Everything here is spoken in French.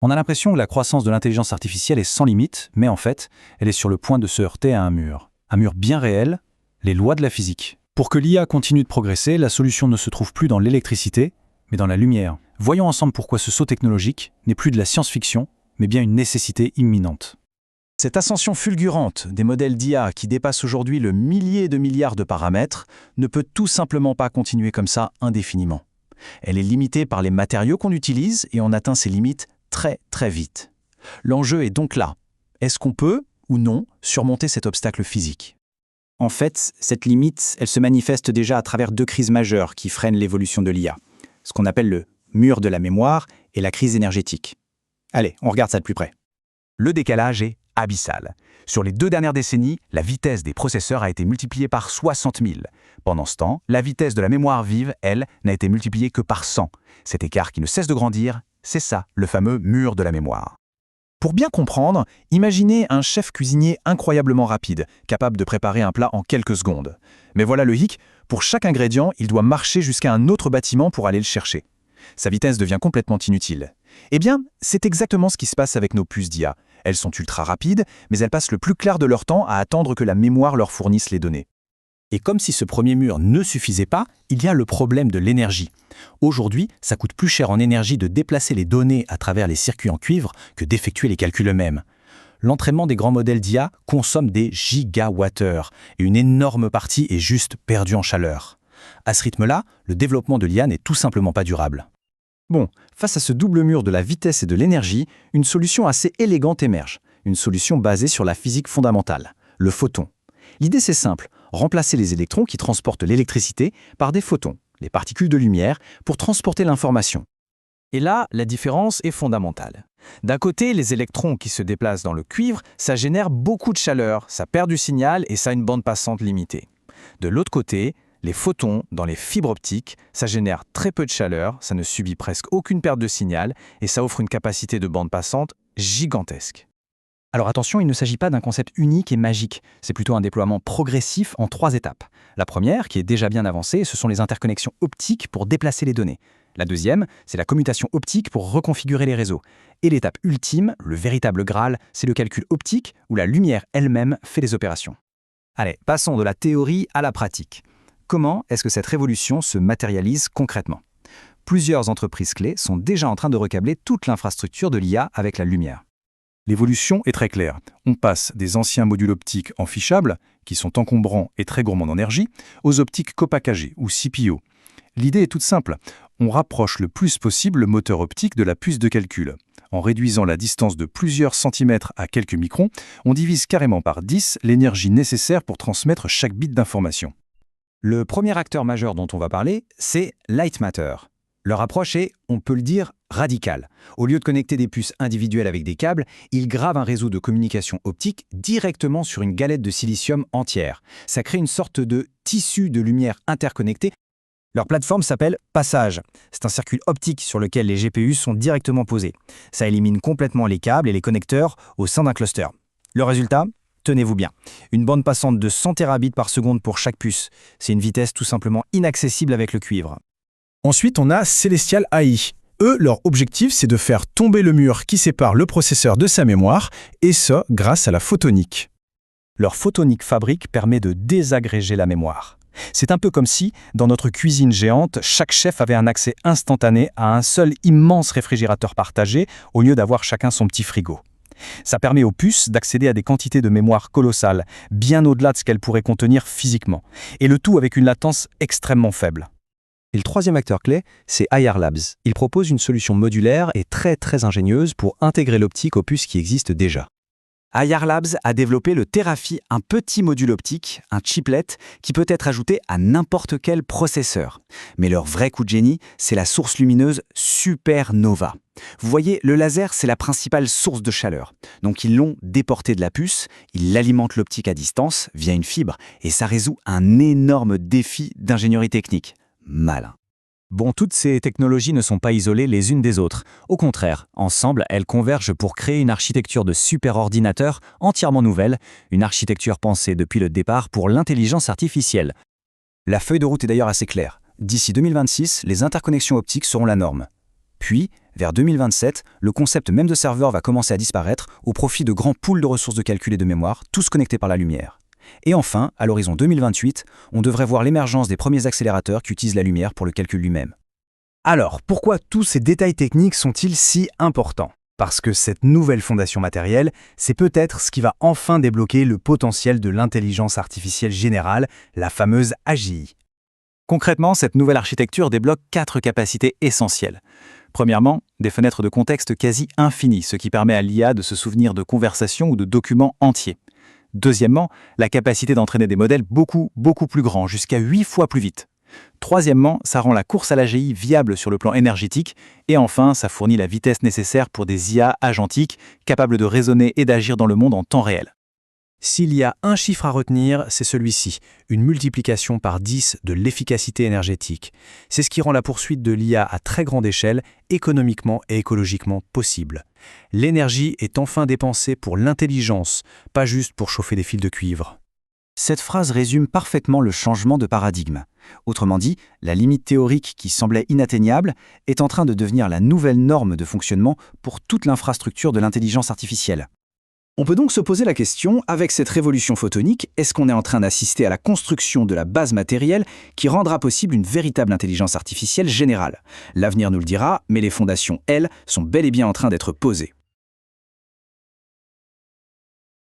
On a l'impression que la croissance de l'intelligence artificielle est sans limite, mais en fait, elle est sur le point de se heurter à un mur. Un mur bien réel, les lois de la physique. Pour que l'IA continue de progresser, la solution ne se trouve plus dans l'électricité, mais dans la lumière. Voyons ensemble pourquoi ce saut technologique n'est plus de la science-fiction, mais bien une nécessité imminente. Cette ascension fulgurante des modèles d'IA qui dépassent aujourd'hui le millier de milliards de paramètres ne peut tout simplement pas continuer comme ça indéfiniment. Elle est limitée par les matériaux qu'on utilise et on atteint ses limites très très vite. L'enjeu est donc là. Est-ce qu'on peut, ou non, surmonter cet obstacle physique ? En fait, cette limite, elle se manifeste déjà à travers deux crises majeures qui freinent l'évolution de l'IA. Ce qu'on appelle le mur de la mémoire et la crise énergétique. Allez, on regarde ça de plus près. Le décalage est abyssal. Sur les 2 dernières décennies, la vitesse des processeurs a été multipliée par 60 000. Pendant ce temps, la vitesse de la mémoire vive, elle, n'a été multipliée que par 100. Cet écart qui ne cesse de grandir, c'est ça, le fameux mur de la mémoire. Pour bien comprendre, imaginez un chef cuisinier incroyablement rapide, capable de préparer un plat en quelques secondes. Mais voilà le hic, pour chaque ingrédient, il doit marcher jusqu'à un autre bâtiment pour aller le chercher. Sa vitesse devient complètement inutile. Eh bien, c'est exactement ce qui se passe avec nos puces d'IA. Elles sont ultra rapides, mais elles passent le plus clair de leur temps à attendre que la mémoire leur fournisse les données. Et comme si ce premier mur ne suffisait pas, il y a le problème de l'énergie. Aujourd'hui, ça coûte plus cher en énergie de déplacer les données à travers les circuits en cuivre que d'effectuer les calculs eux-mêmes. L'entraînement des grands modèles d'IA consomme des gigawattheures, et une énorme partie est juste perdue en chaleur. À ce rythme-là, le développement de l'IA n'est tout simplement pas durable. Bon, face à ce double mur de la vitesse et de l'énergie, une solution assez élégante émerge. Une solution basée sur la physique fondamentale, le photon. L'idée c'est simple, remplacer les électrons qui transportent l'électricité par des photons, les particules de lumière, pour transporter l'information. Et là, la différence est fondamentale. D'un côté, les électrons qui se déplacent dans le cuivre, ça génère beaucoup de chaleur, ça perd du signal et ça a une bande passante limitée. De l'autre côté, les photons dans les fibres optiques, ça génère très peu de chaleur, ça ne subit presque aucune perte de signal et ça offre une capacité de bande passante gigantesque. Alors attention, il ne s'agit pas d'un concept unique et magique, c'est plutôt un déploiement progressif en 3 étapes. La première, qui est déjà bien avancée, ce sont les interconnexions optiques pour déplacer les données. La deuxième, c'est la commutation optique pour reconfigurer les réseaux. Et l'étape ultime, le véritable Graal, c'est le calcul optique où la lumière elle-même fait les opérations. Allez, passons de la théorie à la pratique. Comment est-ce que cette révolution se matérialise concrètement ? Plusieurs entreprises clés sont déjà en train de recabler toute l'infrastructure de l'IA avec la lumière. L'évolution est très claire. On passe des anciens modules optiques en fichable, qui sont encombrants et très gourmands en énergie, aux optiques copackagées ou CPO. L'idée est toute simple. On rapproche le plus possible le moteur optique de la puce de calcul. En réduisant la distance de plusieurs centimètres à quelques microns, on divise carrément par 10 l'énergie nécessaire pour transmettre chaque bit d'information. Le premier acteur majeur dont on va parler, c'est Lightmatter. Leur approche est, on peut le dire, radicale. Au lieu de connecter des puces individuelles avec des câbles, ils gravent un réseau de communication optique directement sur une galette de silicium entière. Ça crée une sorte de tissu de lumière interconnecté. Leur plateforme s'appelle Passage. C'est un circuit optique sur lequel les GPU sont directement posés. Ça élimine complètement les câbles et les connecteurs au sein d'un cluster. Le résultat ? Tenez-vous bien, une bande passante de 100 terabits par seconde pour chaque puce. C'est une vitesse tout simplement inaccessible avec le cuivre. Ensuite, on a Celestial AI. Eux, leur objectif, c'est de faire tomber le mur qui sépare le processeur de sa mémoire, et ça grâce à la photonique. Leur photonique fabrique permet de désagréger la mémoire. C'est un peu comme si, dans notre cuisine géante, chaque chef avait un accès instantané à un seul immense réfrigérateur partagé, au lieu d'avoir chacun son petit frigo. Ça permet aux puces d'accéder à des quantités de mémoire colossales, bien au-delà de ce qu'elles pourraient contenir physiquement, et le tout avec une latence extrêmement faible. Et le troisième acteur clé, c'est IR Labs. Il propose une solution modulaire et très ingénieuse pour intégrer l'optique aux puces qui existent déjà. IR Labs a développé le Terafy, un petit module optique, un chiplet, qui peut être ajouté à n'importe quel processeur. Mais leur vrai coup de génie, c'est la source lumineuse supernova. Vous voyez, le laser, c'est la principale source de chaleur. Donc ils l'ont déporté de la puce, ils l'alimentent l'optique à distance via une fibre, et ça résout un énorme défi d'ingénierie technique. Malin. Bon, toutes ces technologies ne sont pas isolées les unes des autres. Au contraire, ensemble, elles convergent pour créer une architecture de superordinateur entièrement nouvelle, une architecture pensée depuis le départ pour l'intelligence artificielle. La feuille de route est d'ailleurs assez claire. D'ici 2026, les interconnexions optiques seront la norme. Puis, vers 2027, le concept même de serveur va commencer à disparaître au profit de grands pools de ressources de calcul et de mémoire, tous connectés par la lumière. Et enfin, à l'horizon 2028, on devrait voir l'émergence des premiers accélérateurs qui utilisent la lumière pour le calcul lui-même. Alors, pourquoi tous ces détails techniques sont-ils si importants? Parce que cette nouvelle fondation matérielle, c'est peut-être ce qui va enfin débloquer le potentiel de l'intelligence artificielle générale, la fameuse AGI. Concrètement, cette nouvelle architecture débloque 4 capacités essentielles. Premièrement, des fenêtres de contexte quasi infinies, ce qui permet à l'IA de se souvenir de conversations ou de documents entiers. Deuxièmement, la capacité d'entraîner des modèles beaucoup plus grands, jusqu'à 8 fois plus vite. Troisièmement, ça rend la course à l'AGI viable sur le plan énergétique. Et enfin, ça fournit la vitesse nécessaire pour des IA agentiques, capables de raisonner et d'agir dans le monde en temps réel. S'il y a un chiffre à retenir, c'est celui-ci, une multiplication par 10 de l'efficacité énergétique. C'est ce qui rend la poursuite de l'IA à très grande échelle économiquement et écologiquement possible. L'énergie est enfin dépensée pour l'intelligence, pas juste pour chauffer des fils de cuivre. Cette phrase résume parfaitement le changement de paradigme. Autrement dit, la limite théorique qui semblait inatteignable est en train de devenir la nouvelle norme de fonctionnement pour toute l'infrastructure de l'intelligence artificielle. On peut donc se poser la question, avec cette révolution photonique, est-ce qu'on est en train d'assister à la construction de la base matérielle qui rendra possible une véritable intelligence artificielle générale? L'avenir nous le dira, mais les fondations, elles, sont bel et bien en train d'être posées.